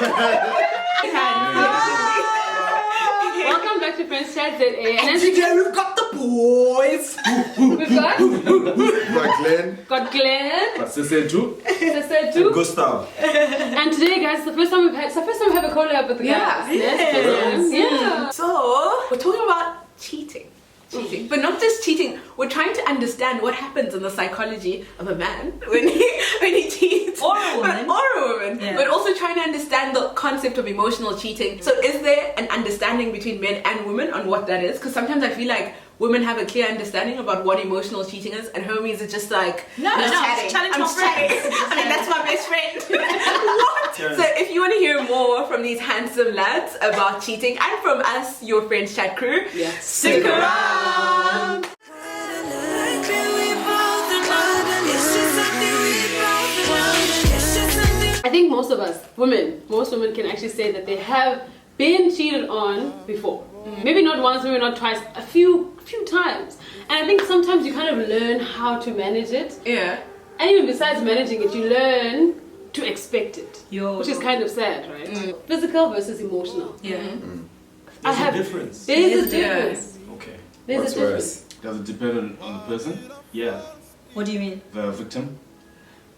Welcome back to FriendsChatZA. And today we've got the boys. We've got Glenn. Got Glenn. Got Sihles too. Sihles too. Gustav. And today, guys, it's the first time we have a collab with the guys. Yeah. So we're talking about cheating. But not just cheating, we're trying to understand what happens in the psychology of a man when he cheats. Or a woman. Yeah. But also trying to understand the concept of emotional cheating. So is there an understanding between men and women on what that is? Because sometimes I feel like women have a clear understanding about what emotional cheating is, and homies are just like, No, I'm challenge chatting. my friends. I mean, that's my best friend. What? So if you want to hear more from these handsome lads about cheating, and from us, your Friends Chat crew, stick around. I think most women can actually say that they have been cheated on before. Maybe not once, maybe not twice, a few times. And I think sometimes you kind of learn how to manage it. Yeah. And even besides managing it, you learn to expect it. Which is kind of sad, right? Physical versus emotional. Yeah. There's a difference. There is a difference. Okay. There's a difference. Does it depend on the person? Yeah. What do you mean? The victim?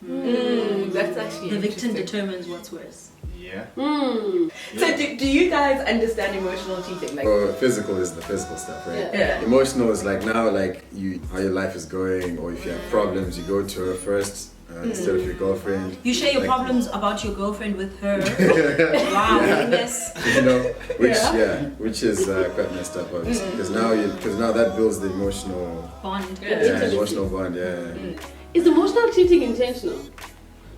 That's actually The victim interesting. determines what's worse. Yeah. So do you guys understand emotional cheating? Like, Physical is the physical stuff, right? Yeah. Emotional is like now, like how your life is going, or if you have problems, you go to her first instead of your girlfriend. You share your problems about your girlfriend with her. Wow, yes. You know, which is quite messed up, obviously, because now that builds the emotional Bond. emotional bond. Is emotional cheating intentional?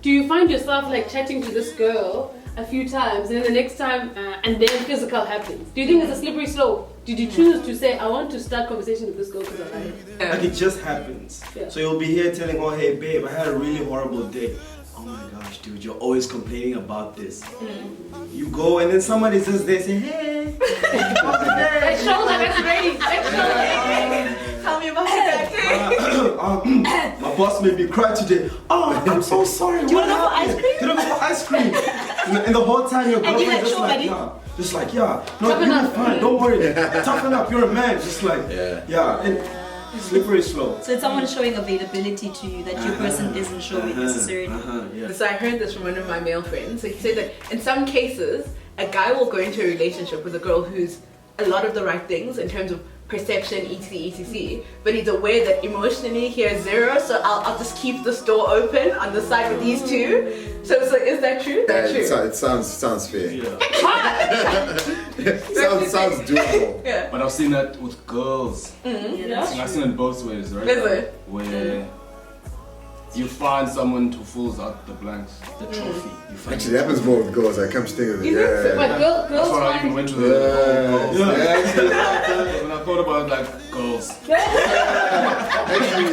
Do you find yourself like chatting to this girl a few times, and then the next time, and then physical happens? Do you think it's a slippery slope? Did you choose to say, I want to start conversation with this girl because I like her? Like it just happens. Yeah. So you'll be here telling, oh hey babe, I had a really horrible day. Oh my gosh, dude, you're always complaining about this. You go and then somebody's just there saying, hey, how's the day? Let's show that that's ready. Let's show that. tell me about that. My boss made me cry today. Oh, I'm so sorry. Do you want to go for ice cream? Did I go for ice cream? And the whole time your And you girlfriend like, sure, buddy? no, Toughen you'll up. be fine. Don't worry. Toughen up. You're a man. Just like, and slippery slope. So it's someone showing availability to you that your person isn't showing necessarily. So I heard this from one of my male friends. So he said that in some cases, a guy will go into a relationship with a girl who's a lot of the right things in terms of perception, etc, but he's aware that emotionally he has zero, so I'll just keep this door open on the side with these two. So is that true? That's true. It sounds fair. Yeah. sounds doable. Yeah. But I've seen that with girls. Yeah. I've seen it both ways, right? Is it? Where you find someone who fills out the blanks. The trophy. You find Actually, it happens more with girls. I come to think of it. You think so? But That's girls why I even find... went to the whole girls. When I thought about like girls. Actually,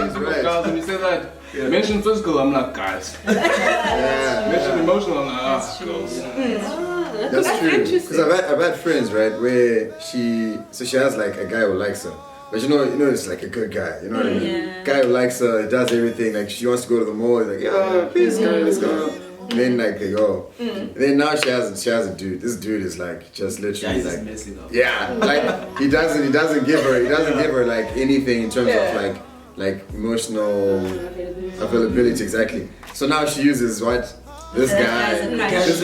it's right. Girls, and you say that, mention physical, I'm like, guys. Mention emotional, I'm like, girls. That's true. interesting. Because I've had friends, right, where she has like a guy who likes her. But you know, it's like a good guy, you know what I mean? Yeah. Guy who likes her, he does everything, like she wants to go to the mall, he's like, yo, please come, let's go. And then like they go. And then now she has a dude. This dude is like just literally he's like messing up. like he doesn't give her like anything in terms of like emotional availability, exactly. So now she uses what? This guy. Let's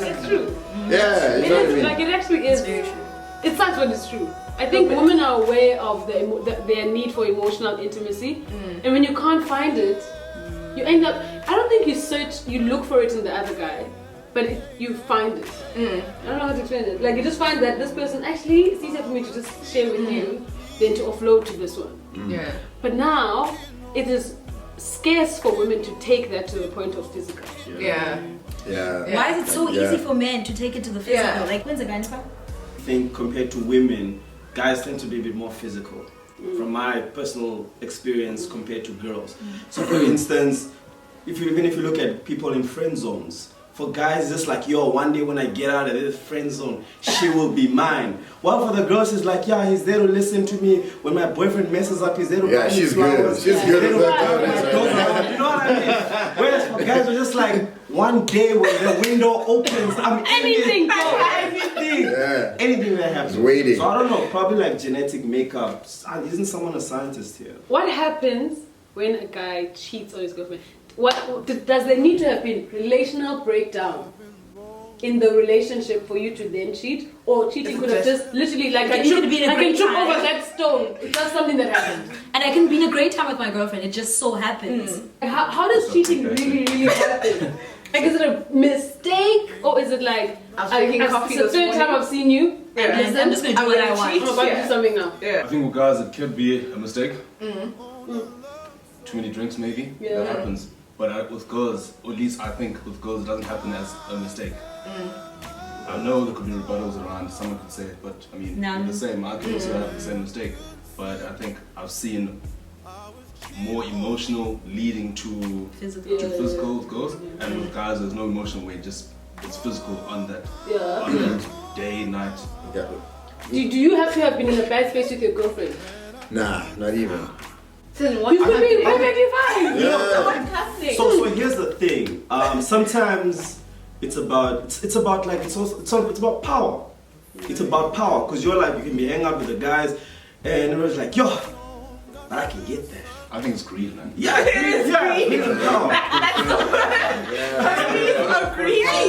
It's true. Yeah, you It know what I is, mean? like it actually is. Very true. It sucks, but it's true. I think women are aware of their need for emotional intimacy, and when you can't find it, you end up. I don't think you look for it in the other guy, but you find it. I don't know how to explain it. Like you just find that this person actually it's easier for me to just share with you than to offload to this one. Yeah. But now it is scarce for women to take that to the point of physical. Yeah. Why is it so easy for men to take it to the physical? Like, when's a guy in I think compared to women, guys tend to be a bit more physical. From my personal experience compared to girls. So for instance, even if you look at people in friend zones, for guys, it's just like, yo, one day when I get out of this friend zone, she will be mine. While for the girls, it's like, yeah, he's there to listen to me. When my boyfriend messes up, he's there to buy me she's flowers. good. She's good at that. You know what I mean? Whereas for guys were just like, one day when the window opens, I'm Anything in it. goes. Anything. Yeah. Anything that happens. Just waiting. So I don't know, probably like genetic makeup. Isn't someone a scientist here? What happens when a guy cheats on his girlfriend? Does there need to have been relational breakdown in the relationship for you to then cheat? Or cheating could have just literally like I could be in a great trip time. over that stone. It's not something that happened. And I can be in a great time with my girlfriend. It just so happens. How does cheating really happen? Like, is it a mistake or is it like I was drinking coffee it's the this third time morning. I've seen you? Yeah. And I'm just gonna do what I want. I'm about to do something now. Yeah. I think with guys it could be a mistake. Too many drinks maybe. Yeah. That happens. But with girls, or at least I think with girls it doesn't happen as a mistake. I know there could be rebuttals around, someone could say it, but I mean, No. the same, I could also have the same mistake. But I think I've seen more emotional leading to Physical. physical with girls, and with guys there's no emotional way, just it's physical on that day, night. Yeah. Do you have to have been in a bad space with your girlfriend? Nah, not even. Then what You could be perfectly fine. Yeah. what's happening? So here's the thing. Sometimes it's about power. It's about power because you're like you can be hanging out with the guys, and everyone's like, yo, I can get that. I think it's greed, man. Yeah, it is. Yeah, it's power.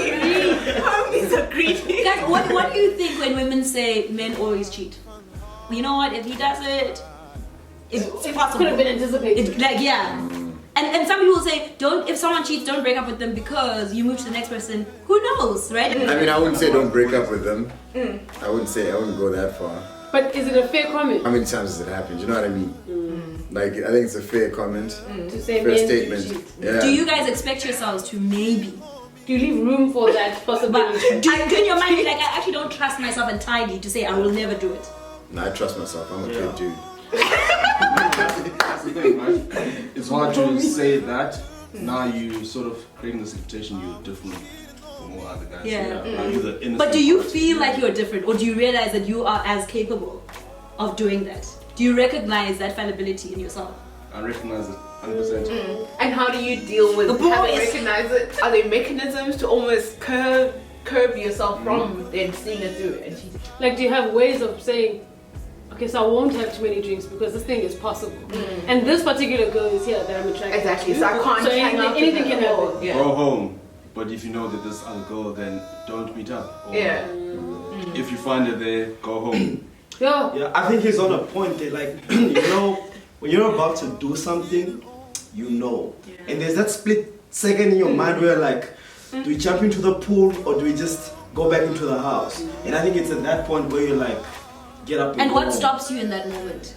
Homies are greedy. Guys, what do you think when women say men always cheat? You know what? If he does it, it's possible. Could have been anticipated. It's like, yeah. And some people say, if someone cheats, don't break up with them because you move to the next person. Who knows, right? I mean, I wouldn't say don't break up with them. I wouldn't go that far. But is it a fair comment How many times has it happened? You know what I mean? Like, I think it's a fair comment. to say Fair men statement. do cheat? Yeah. Do you guys expect yourselves to maybe? Do you leave room for that But possibility? do in your mind, like, I actually don't trust myself entirely to say I will never do it. Nah, I trust myself. I'm a good dude. That's the thing, right? It's hard to say that. Now you sort of creating this expectation you're different from all other guys. Yeah. Now you're the innocent But do you part. feel like you're different, or do you realize that you are as capable of doing that? Do you recognize that fallibility in yourself? I recognize it 100%. And how do you deal with The having boys. recognize it? Are there mechanisms to almost curb yourself from then seeing it through and cheating? Like, do you have ways of saying, okay, so I won't have too many drinks because this thing is possible, and this particular girl is here that I'm attracted Exactly. to. So I can't So hang out with anything her can at all. happen. Yeah. Go home. But if you know that this other girl, then don't meet up. Or Yeah. if you find her there, go home. Yeah. Yeah, I think he's on a point there. Like, you know, when you're about to do something, you know, and there's that split second in your mind where like, do we jump into the pool or do we just go back into the house? And I think it's at that point where you're like, get up and And go what home. stops you in that moment?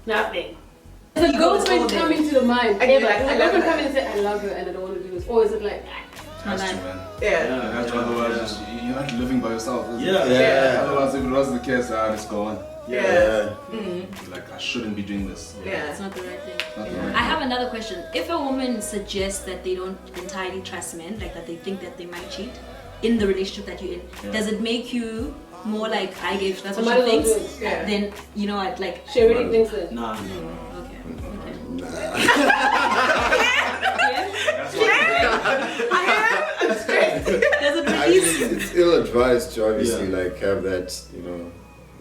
Nothing. The girlfriend coming to the mind. And you're Ever. like, Does I the love girlfriend her. come in and say, I love her and I don't want to do this? Or is it like, Has to, Like- man. Yeah. That's otherwise just, you're not living by yourself. is it? Yeah. Otherwise, if it was the case, just go on. Yeah. Like, I shouldn't be doing this. Yeah. It's not the right thing. Not the right I have another question. If a woman suggests that they don't entirely trust men, like that they think that they might cheat in the relationship that you're in, does it make you more like, I gave, that's I what might she as well thinks, do it. Yeah. then, you know what, like, she already thinks that? Nah. okay. That's Does it I release? mean, it's ill-advised to obviously like have that, you know,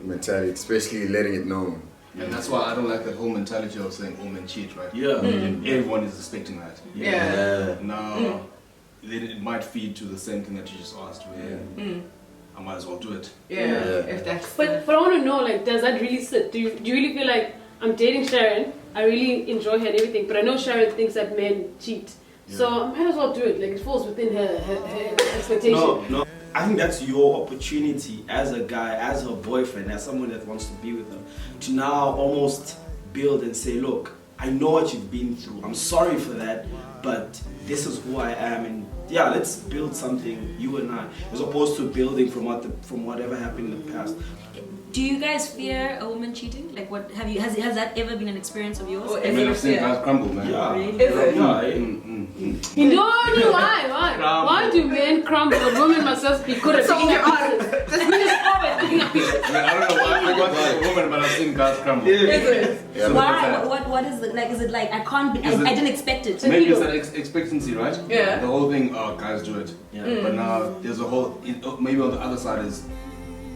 mentality, especially letting it known. And that's why I don't like that whole mentality of saying all men cheat, right? Yeah. Everyone is expecting that. Yeah. Now, then it might feed to the same thing that you just asked, where I might as well do it. Yeah. If that's. But I want to know, like, does that really sit? Do you really feel like I'm dating Sharon? I really enjoy her and everything, but I know Sharon thinks that men cheat. So I might as well do it. Like, it falls within her expectation. No. I think that's your opportunity as a guy, as her boyfriend, as someone that wants to be with her, to now almost build and say, look, I know what you've been through. I'm sorry for that, but this is who I am, and yeah, let's build something, you and I, as opposed to building from whatever happened in the past. Do you guys fear a woman cheating? Like, what have you? Has that ever been an experience of yours? Oh, I mean, I've seen Yeah. guys crumble, man. Yeah. Really? Is it? You know why? Why do men crumble? A woman must just be good at So picking we're up on. pieces. We just always I don't know why I got a woman, but I've seen guys crumble. Yeah, Why? What is it like? Is it like I can't? I didn't expect it. Maybe it's that expectancy, right? Yeah. The whole thing, oh, guys do it. Yeah. But now there's a whole, maybe on the other side is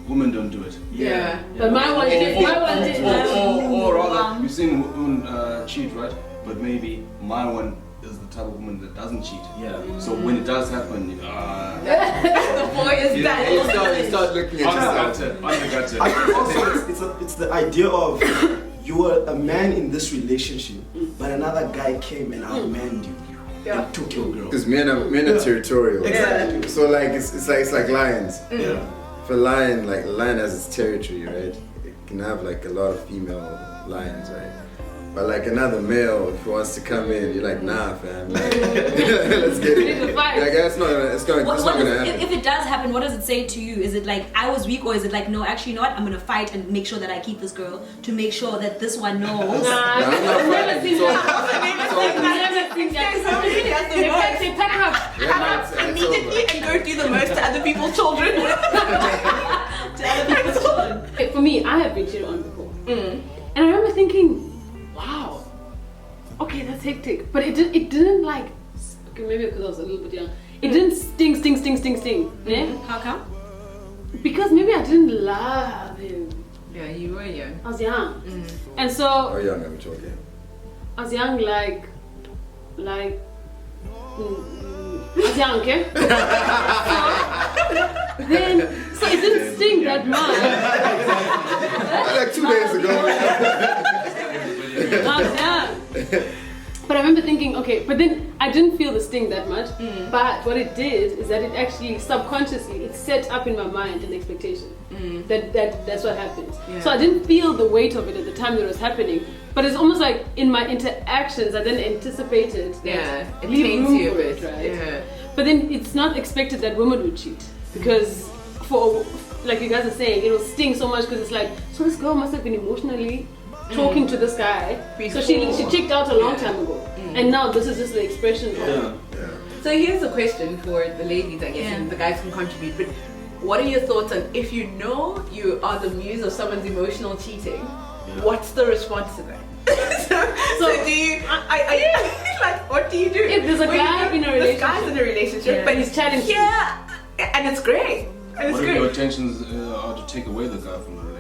women don't do it. Yeah. But my one did. My one did. Or rather, you've seen women cheat, right? But maybe my one is the type of woman that doesn't cheat. Yeah. So when it does happen, the boy is You dead. start looking at yourself. ungutted. I think also it's the idea of you were a man in this relationship, but another guy came and outmanned you and took your girl. Because men are territorial. Exactly. So like it's like lions. Yeah. If a lion, like a lion has its territory, right? It can have like a lot of female lions, right? But like another male, if he wants to come in, you're like, nah, fam. Like, let's get it. Like, it's not gonna happen. If it does happen, what does it say to you? Is it like I was weak, or is it like no? Actually, you know what? I'm gonna fight and make sure that I keep this girl to make sure that this one knows. I've never seen that. They pack up Immediately and go do the most to other people's children. Okay, for me, I have been cheated on before, and I remember thinking, wow, okay, that's hectic, but it didn't like, okay, maybe because I was a little bit young, it didn't sting. Yeah? How come? Because maybe I didn't love him. Yeah, you were young. I was young, and so How young are we talking? I was young, like, I was young, okay? So it didn't sting that much. Like 2 days ago. I was young. But I remember thinking, okay, but then I didn't feel the sting that much. But what it did is that it actually subconsciously it set up in my mind an expectation that's what happens. Yeah. So I didn't feel the weight of it at the time that it was happening. But it's almost like in my interactions, I then anticipated that It leave taints room you a for bit, it, right? Yeah. But then it's not expected that women would cheat because for like you guys are saying, it'll sting so much because it's like, so this girl must have been emotionally talking to this guy. So she checked out a long time ago, and now this is just the expression of it. So here's a question for the ladies, I guess, and the guys can contribute. But what are your thoughts on if you know you are the muse of someone's emotional cheating? What's the response to that? so do you? Like, what do you do? If there's a guy in a relationship, this guy's in a relationship, but he's challenging. Yeah, and it's great. And it's What if great. your intentions are to take away the guy from the relationship?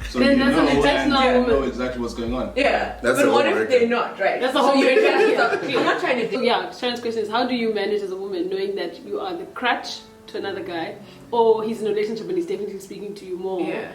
So So then you that's know an intentional and know woman. exactly what's going on. Yeah, That's but a what home if breaker. they're not, right? That's a So home your breaker. intentions are- I'm not trying to do. Yeah, Sharon's question is, how do you manage as a woman knowing that you are the crutch to another guy, or he's in a relationship and he's definitely speaking to you more? Yeah.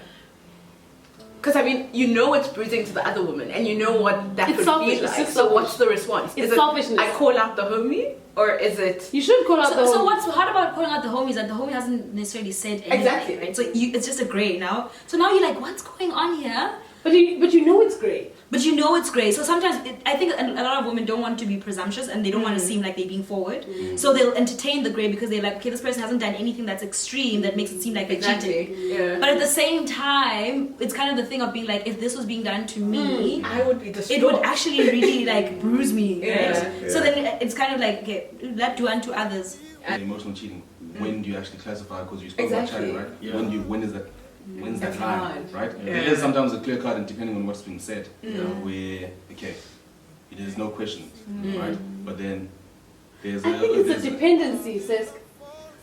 Because I mean, you know it's bruising to the other woman, and you know what that It's would selfish, feel it's like. just So selfish. what's the response? It's Is it, selfishness. I call out the homie, or is it? You should call out the So homie. what's hard about calling out the homies that the homie hasn't necessarily said anything, Exactly. right? So it's just a grey now. So now you're like, what's going on here? But you know it's great. But you know it's grey. So sometimes I think a lot of women don't want to be presumptuous and they don't want to seem like they're being forward. So they'll entertain the grey because they're like, okay, this person hasn't done anything that's extreme that makes it seem like they're cheating. Yeah. But at the same time, it's kind of the thing of being like, if this was being done to me, I would be distraught. it would actually really like bruise me, right? Yeah. So then it's kind of like, okay, let do unto others. Emotional cheating. When do you actually classify? Because you spoke Exactly. about chatting, right? Yeah. When's that That's line, hard. right? Yeah. It is sometimes a clear cut, and depending on what's being said, where okay, it is no questions, right? But then there's I think it's a dependency, Sesk.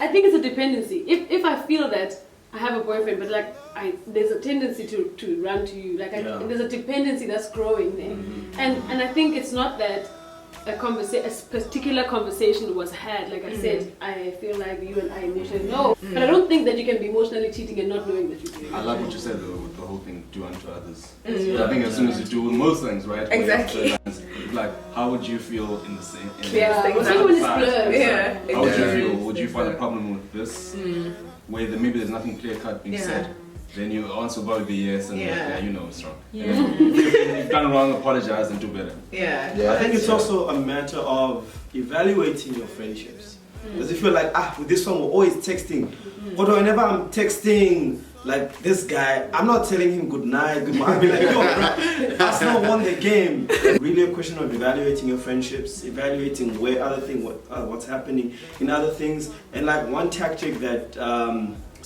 I think it's a dependency. If I feel that I have a boyfriend, but like there's a tendency to run to you, like there's a dependency that's growing there, and I think it's not that a particular conversation was had. Like I said, I feel like you and I emotionally but I don't think that you can be emotionally cheating and not knowing that you're doing it. I like what you said though, with the whole thing, do unto others. I think as soon as you do with most things, right? Exactly. Like, how would you feel in the same? Yeah, especially when it's blurred. Yeah. How would you Yeah. feel? Would you find a problem with this, where maybe there's nothing clear cut being said? Then your answer will probably be yes, and yeah, you know it's wrong. Yeah. And if you've done wrong, apologize and do better. Yeah. I think it's also a matter of evaluating your friendships. Because if you're like, with this one we're always texting, but whenever I'm texting like this guy, I'm not telling him good night, good morning. I'll be like, yo, bro, that's not won the game. Really a question of evaluating your friendships, evaluating where other things, what's happening in other things. And like one tactic that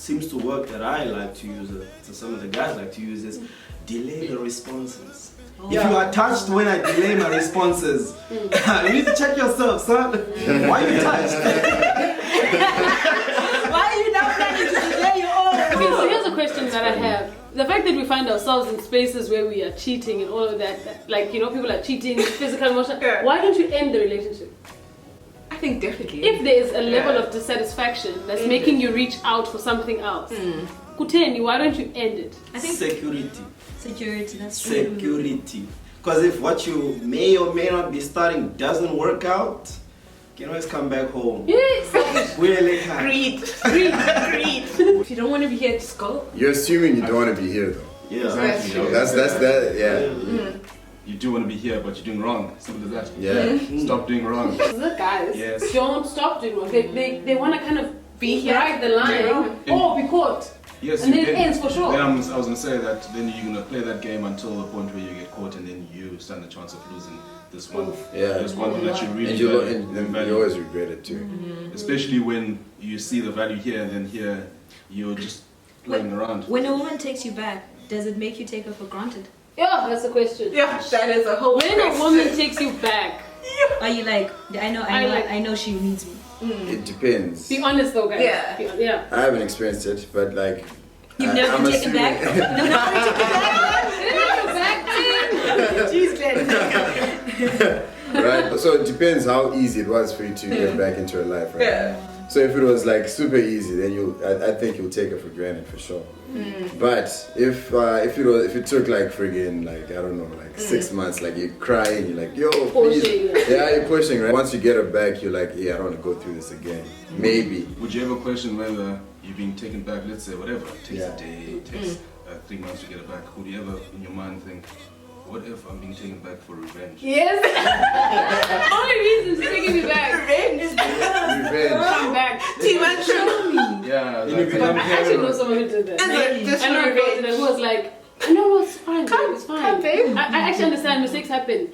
seems to work that I like to use, so some of the guys like to use, is delay the responses. If you are touched when I delay my responses, you need to check yourself, son. Why are you touched? Why are you not planning to delay your own? Okay, so here's a question that I have. The fact that we find ourselves in spaces where we are cheating and all of that, like, you know, people are cheating, physical, emotional, why don't you end the relationship? I think definitely. If there is a level of dissatisfaction that's making you reach out for something else, Kuteni, why don't you end it? I think Security. That's true. Security. Because if what you may or may not be starting doesn't work out, you can always come back home. Yes. Really? Greed. If you don't want to be here, just go. You're assuming you don't want to be here though. Yeah. Exactly. That's that. Yeah. You do want to be here, but you're doing wrong. Simple as that. Yeah. Stop doing wrong. The guys Yes. don't stop doing wrong. They want to kind of Be here. ride the line or be caught. Yes, And you then it can. ends for sure. Then I was going to say that then you're going to play that game until the point where you get caught, and then you stand a chance of losing this one. Yeah. This one thing that you really And value. you always regret it too. Especially when you see the value here, and then here you're just playing around. When a woman takes you back, does it make you take her for granted? Yeah, that's the question. Yeah, that is a whole When a woman takes you back, Are you like, I know she needs me? It depends. be honest though, guys. Yeah. Yeah. I haven't experienced it, but like. You've never I'm been taken back? assuming- No, never been taken back. Jeez, Right? So it depends how easy it was for you to get back into her life, right? Yeah. So if it was like super easy, then I think you'll take her for granted for sure. But if it took like friggin' like I don't know, like 6 months, like you're crying, you're like, yo, please. Pushing. Yeah, you're pushing, right? Once you get her back, you're like, yeah, I don't want to go through this again. Maybe. Would you ever question whether you're being taken back, let's say, whatever, it takes Yeah. a day, it takes 3 months to get it back, would you ever in your mind think, what if I'm being taken back for revenge? Yes. Only reason is taking me back. Revenge. Come back. Yeah, You like, become I actually know someone who did that. Just I know a girl who was like, no, it's fine, babe, it's fine. come, babe. I actually understand mistakes happen.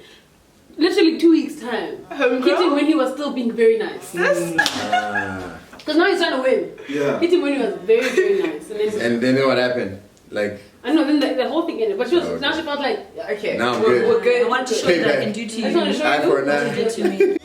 Literally 2 weeks time. Hit him when he was still being very nice. Because now he's trying to win. Yeah. Hit him when he was very, very nice. And then what happened? Like, I know, then the whole thing ended. But she was, Okay. now she felt like, Okay. Now I'm we're good. good. I want to show you what I can do to I just want to you. show Eye you for an what eye. you Did did to to me. me.